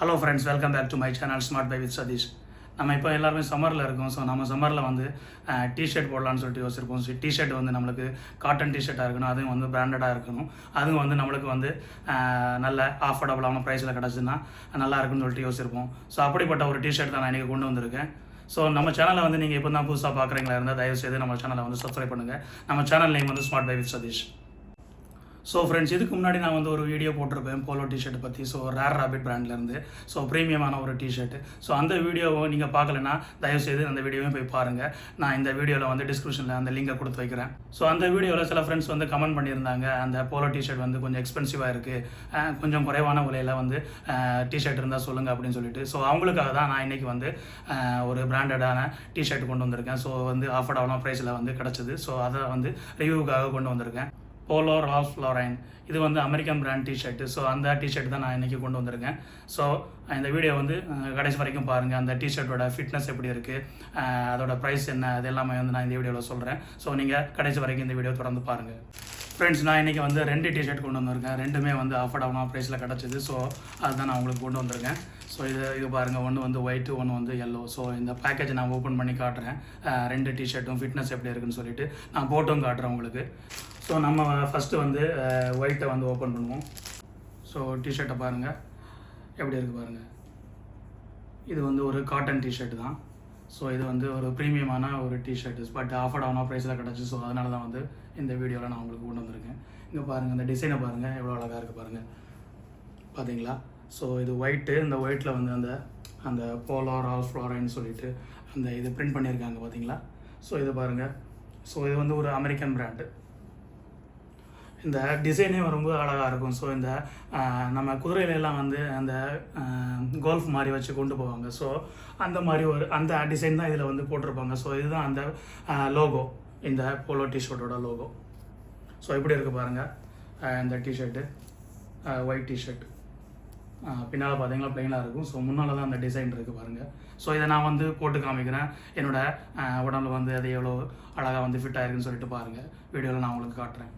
Hello friends, welcome back to my channel smart buy with Sathish. நம்ம இப்போ எல்லாருமே சம்மரில் இருக்கோம். ஸோ நம்ம சம்மரில் வந்து டிஷர்ட் போடலான்னு சொல்லிட்டு யோசிச்சிருப்போம். ஸோ டிஷர்ட் வந்து நம்மளுக்கு காட்டன் டிஷர்ட்டாக இருக்கணும், அதுவும் வந்து பிராண்டடாக இருக்கணும், அதுவும் வந்து நம்மளுக்கு வந்து நல்ல அஃபோர்டபுளான ப்ரைஸில் கிடச்சுன்னா நல்லா இருக்குன்னு சொல்லிட்டு யோசிச்சிருப்போம். ஸோ அப்படிப்பட்ட ஒரு டிஷர்ட் தான் நான் இன்றைக்கி கொண்டு வந்திருக்கேன். ஸோ நம்ம சேனலை வந்து நீங்கள் இப்போ தான் புதுசாக பார்க்குறீங்களா இருந்தால் தயவுசெய்து நம்ம சேனலை வந்து சப்ஸ்கிரைப் பண்ணுங்கள். நம்ம சேனல் நேம் வந்து smart buy with Sathish. So friends, இதுக்கு முன்னாடி நான் வந்து ஒரு வீடியோ போட்டிருப்பேன் போலோ டிஷர்ட் பற்றி. ஸோ ரேர் ராபிட் பிராண்ட்லேருந்து ஸோ ப்ரீமியமான ஒரு டிஷர்ட். ஸோ அந்த வீடியோவை நீங்கள் பார்க்கலன்னா தயவுசெய்து அந்த வீடியோவையும் போய் பாருங்கள். நான் இந்த வீடியோவில் வந்து டிஸ்கிரிப்ஷனில் அந்த லிங்கை கொடுத்து வைக்கிறேன். ஸோ அந்த வீடியோவில் சில ஃப்ரெண்ட்ஸ் வந்து கமெண்ட் பண்ணியிருந்தாங்க, அந்த போலோ டிஷர்ட் வந்து கொஞ்சம் எக்ஸ்பென்சிவாக இருக்குது, கொஞ்சம் குறைவான விலையில் வந்து டிஷர்ட் இருந்தால் சொல்லுங்கள் அப்படின்னு சொல்லிட்டு. ஸோ அவங்களுக்காக தான் நான் இன்றைக்கி வந்து ஒரு பிராண்டடான டிஷர்ட் கொண்டு வந்திருக்கேன். ஸோ வந்து அஃபோர்டபுளான ப்ரைஸில் வந்து கிடச்சிது. ஸோ அதை வந்து ரிவ்யூக்காக கொண்டு வந்திருக்கேன். போலோ ரால்ஃப் லாரென், இது வந்து அமெரிக்கன் பிராண்ட் டிஷர்ட்டு. ஸோ அந்த டிஷர்ட் தான் நான் இன்றைக்கி கொண்டு வந்திருக்கேன். ஸோ இந்த வீடியோ வந்து கடைசி வரைக்கும் பாருங்கள். அந்த டிஷர்ட்டோட ஃபிட்னஸ் எப்படி இருக்குது, அதோட ப்ரைஸ் என்ன, அது எல்லாமே வந்து நான் இந்த வீடியோவில் சொல்கிறேன். ஸோ நீங்கள் கடைசி வரைக்கும் இந்த வீடியோ தொடர்ந்து பாருங்கள். ஃப்ரெண்ட்ஸ், நான் இன்றைக்கி வந்து 2 டிஷர்ட் கொண்டு வந்திருக்கேன். ரெண்டுமே வந்து அஃபோர்டபுளான ப்ரைஸில் கிடச்சிது. ஸோ அதுதான் நான் உங்களுக்கு கொண்டு வந்திருக்கேன். ஸோ இது பாருங்கள், ஒன்று வந்து ஒயிட்டு, ஒன்று வந்து எல்லோ. ஸோ இந்த பேக்கேஜை நான் ஓப்பன் பண்ணி காட்டுறேன். 2 டிஷர்ட்டும் ஃபிட்னஸ் எப்படி இருக்குன்னு சொல்லிட்டு நான் போட்டும் காட்டுறேன் உங்களுக்கு. ஸோ நம்ம ஃபஸ்ட்டு வந்து ஒயிட்டை வந்து ஓப்பன் பண்ணுவோம். ஸோ டிஷர்ட்டை பாருங்கள் எப்படி இருக்குது பாருங்கள். இது வந்து ஒரு காட்டன் டிஷர்ட் தான். ஸோ இது வந்து ஒரு ப்ரீமியமான ஒரு டிஷர்ட், பட் அஃபோர்டபுளான ப்ரைஸில் கிடச்சி. ஸோ அதனால தான் வந்து இந்த வீடியோவில் நான் உங்களுக்கு கொண்டு வந்திருக்கேன். இங்கே பாருங்கள், இந்த டிசைனை பாருங்கள் எவ்வளோ அழகாக இருக்குது பாருங்கள், பார்த்தீங்களா? ஸோ இது ஒயிட்டு. இந்த ஒயிட்டில் வந்து அந்த போலோ ரால்ஃப் லாரென் சொல்லிட்டு அந்த இது பிரிண்ட் பண்ணியிருக்காங்க பார்த்தீங்களா? ஸோ இது பாருங்கள். ஸோ இது வந்து ஒரு அமெரிக்கன் பிராண்டு. இந்த டிசைனே ரொம்ப அழகாக இருக்கும். ஸோ இந்த நம்ம குதிரையிலெல்லாம் வந்து அந்த கோல்ஃப் மாதிரி வச்சு கொண்டு போவாங்க. ஸோ அந்த மாதிரி அந்த டிசைன் தான் இதில் வந்து போட்டிருப்பாங்க. ஸோ இதுதான் அந்த லோகோ, இந்த போலோ டிஷர்ட்டோட லோகோ. ஸோ இப்படி இருக்குது பாருங்கள் இந்த டிஷர்ட்டு, ஒயிட் டிஷர்ட். பின்னால் பார்த்தீங்கன்னா ப்ளைனாக இருக்கும். ஸோ முன்னால் தான் அந்த டிசைன் இருக்குது பாருங்கள். ஸோ இதை நான் வந்து போட்டு காமிக்கிறேன். என்னோடய உடம்புல வந்து அது எவ்வளோ அழகாக வந்து ஃபிட் ஆகிருக்குன்னு சொல்லிட்டு பாருங்கள். வீடியோவில் நான் உங்களுக்கு காட்டுறேன்.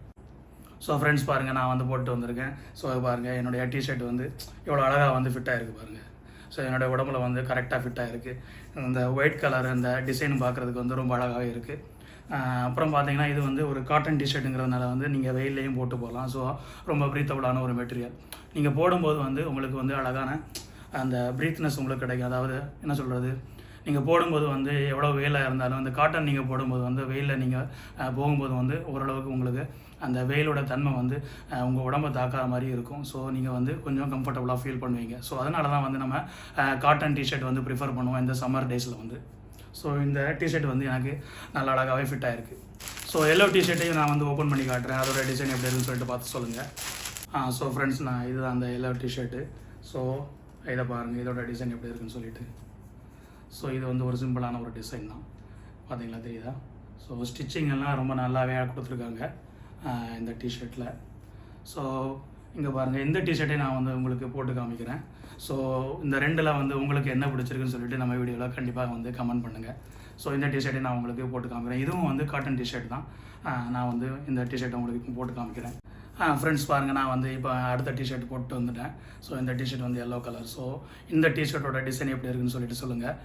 ஸோ ஃப்ரெண்ட்ஸ் பாருங்கள், நான் வந்து போட்டு வந்திருக்கேன். ஸோ பாருங்கள், என்னுடைய டிஷர்ட் வந்து எவ்வளோ அழகாக வந்து ஃபிட் ஆகிருக்கு பாருங்கள். ஸோ என்னோடய உடம்புல வந்து கரெக்டாக ஃபிட் ஆகிருக்கு. இந்த ஒயிட் கலர் அந்த டிசைன் பார்க்குறதுக்கு வந்து ரொம்ப அழகாகவே இருக்குது. அப்புறம் பார்த்தீங்கன்னா இது வந்து ஒரு காட்டன் டிஷர்ட்டுங்கிறதுனால வந்து நீங்கள் வெயிலையும் போட்டு போகலாம். ஸோ ரொம்ப ப்ரீத்தபுளான ஒரு மெட்டீரியல். நீங்கள் போடும்போது வந்து உங்களுக்கு வந்து அழகான அந்த ப்ரீத்னஸ் உங்களுக்கு கிடைக்கும். அதாவது என்ன சொல்கிறது, நீங்கள் போடும்போது வந்து எவ்வளோ வெயிலாக இருந்தாலும் அந்த காட்டன் நீங்கள் போடும்போது வந்து வெயிலில் நீங்கள் போகும்போது வந்து ஓரளவுக்கு உங்களுக்கு அந்த வெயிலோட தன்மை வந்து உங்கள் உடம்பை தாக்காத மாதிரி இருக்கும். ஸோ நீங்கள் வந்து கொஞ்சம் கம்ஃபர்டபுளாக ஃபீல் பண்ணுவீங்க. ஸோ அதனால தான் வந்து நம்ம காட்டன் டிஷர்ட் வந்து ப்ரிஃபர் பண்ணுவோம் இந்த சம்மர் டேஸில் வந்து. ஸோ இந்த டிஷர்ட் வந்து எனக்கு நல்ல அழகாகவே ஃபிட் ஆகிருக்கு. ஸோ எல்லோ டிஷர்ட்டையும் நான் வந்து ஓப்பன் பண்ணி காட்டுறேன். அதோட டிசைன் எப்படி இருக்குன்னு சொல்லிட்டு பார்த்து சொல்லுங்கள். ஸோ ஃப்ரெண்ட்ஸ், நான் இதுதான் அந்த எல்லோ டிஷர்ட்டு. ஸோ இதை பாருங்கள், இதோட டிசைன் எப்படி இருக்குன்னு சொல்லிட்டு. ஸோ இது வந்து ஒரு சிம்பிளான ஒரு டிசைன் தான், பார்த்தீங்களா, தெரியுதா? ஸோ ஸ்டிச்சிங் எல்லாம் ரொம்ப நல்லாவே கொடுத்துருக்காங்க இந்த டிஷர்ட்டில். ஸோ இங்கே பாருங்கள், இந்த டிஷர்ட்டை நான் வந்து உங்களுக்கு போட்டு காமிக்கிறேன். ஸோ இந்த ரெண்டில் வந்து உங்களுக்கு என்ன பிடிச்சிருக்குன்னு சொல்லிட்டு நம்ம வீடியோவில் கண்டிப்பாக வந்து கமெண்ட் பண்ணுங்கள். ஸோ இந்த டிஷர்ட்டை நான் உங்களுக்கு போட்டு காமிக்கிறேன். இதுவும் வந்து காட்டன் டிஷர்ட் தான். நான் வந்து இந்த டிஷர்ட்டை உங்களுக்கு போட்டு காமிக்கிறேன். ஃப்ரெண்ட்ஸ் பாருங்கள், நான் வந்து இப்போ அடுத்த டிஷர்ட் போட்டு வந்துட்டேன். ஸோ இந்த டிஷர்ட் வந்து எல்லோ கலர். ஸோ இந்த டிஷர்ட்டோட டிசைன் எப்படி இருக்குன்னு சொல்லிட்டு சொல்லுங்கள்.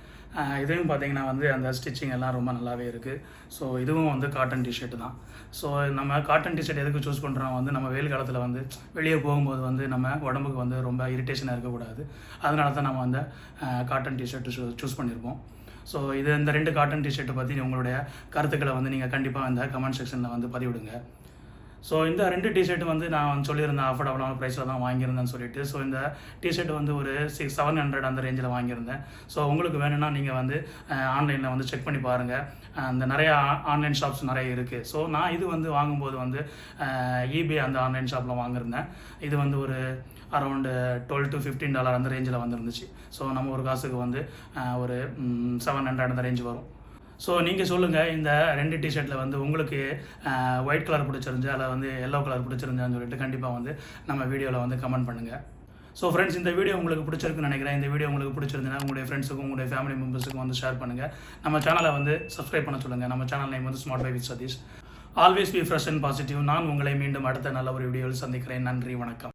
இதுவும் பார்த்தீங்கன்னா வந்து அந்த ஸ்டிச்சிங் எல்லாம் ரொம்ப நல்லாவே இருக்குது. ஸோ இதுவும் வந்து காட்டன் டிஷர்ட் தான். ஸோ நம்ம காட்டன் டிஷர்ட் எதுக்கு சூஸ் பண்ணுறோம் வந்து நம்ம வெயில் காலத்தில் வந்து வெளியே போகும்போது வந்து நம்ம உடம்புக்கு வந்து ரொம்ப இரிட்டேஷனாக இருக்கக்கூடாது. அதனால தான் நம்ம வந்து காட்டன் டிஷர்ட் சூஸ் பண்ணியிருப்போம். ஸோ இந்த 2 காட்டன் டிஷர்ட்டை பற்றி உங்களுடைய கருத்துக்களை வந்து நீங்கள் கண்டிப்பாக இந்த கமெண்ட் செக்ஷனில் வந்து பதிவிடுங்க. ஸோ இந்த 2 டிஷர்ட் வந்து நான் சொல்லியிருந்தேன் அஃபோர்டபுளான ப்ரைஸில் தான் வாங்கியிருந்தேன்னு சொல்லிட்டு. ஸோ இந்த டிஷர்ட் வந்து ஒரு 700 அந்த ரேஞ்சில் வாங்கியிருந்தேன். ஸோ உங்களுக்கு வேணும்னா நீங்கள் வந்து ஆன்லைனில் வந்து செக் பண்ணி பாருங்கள். அந்த நிறையா ஆன்லைன் ஷாப்ஸ் நிறைய இருக்குது. ஸோ நான் இது வந்து வாங்கும்போது வந்து eBay அந்த ஆன்லைன் ஷாப்பில் வாங்கியிருந்தேன். இது வந்து ஒரு அரௌண்டு $12 to $15 அந்த ரேஞ்சில் வந்துருந்துச்சு. ஸோ நம்ம ஒரு காசுக்கு வந்து ஒரு 700 அந்த ரேஞ்ச் வரும். ஸோ நீங்கள் சொல்லுங்கள், இந்த 2 டிஷர்ட்டில் வந்து உங்களுக்கு ஒயிட் கலர் பிடிச்சிருந்துச்சா இல்லை வந்து எல்லோ கலர் பிடிச்சிருந்தான்னு சொல்லிட்டு கண்டிப்பாக வந்து நம்ம வீடியோவில் வந்து கமெண்ட் பண்ணுங்கள். ஸோ ஃப்ரெண்ட்ஸ், இந்த வீடியோ உங்களுக்கு பிடிச்சிருக்குன்னு நினைக்கிறேன். இந்த வீடியோ உங்களுக்கு பிடிச்சிருந்ததுன்னா உங்களுடைய ஃப்ரெண்ட்ஸுக்கும் உங்களுடைய ஃபேமிலி மெம்பர்ஸுக்கும் வந்து ஷேர் பண்ணுங்கள். நம்ம சேனலை வந்து சப்ஸ்கிரைப் பண்ண சொல்லுங்கள். நம்ம சேனல் நேம் வந்து smart buy with Sathish. Always be fresh and positive. நான் உங்களை மீண்டும் அடுத்த நல்ல ஒரு வீடியோவில் சந்திக்கிறேன். நன்றி, வணக்கம்.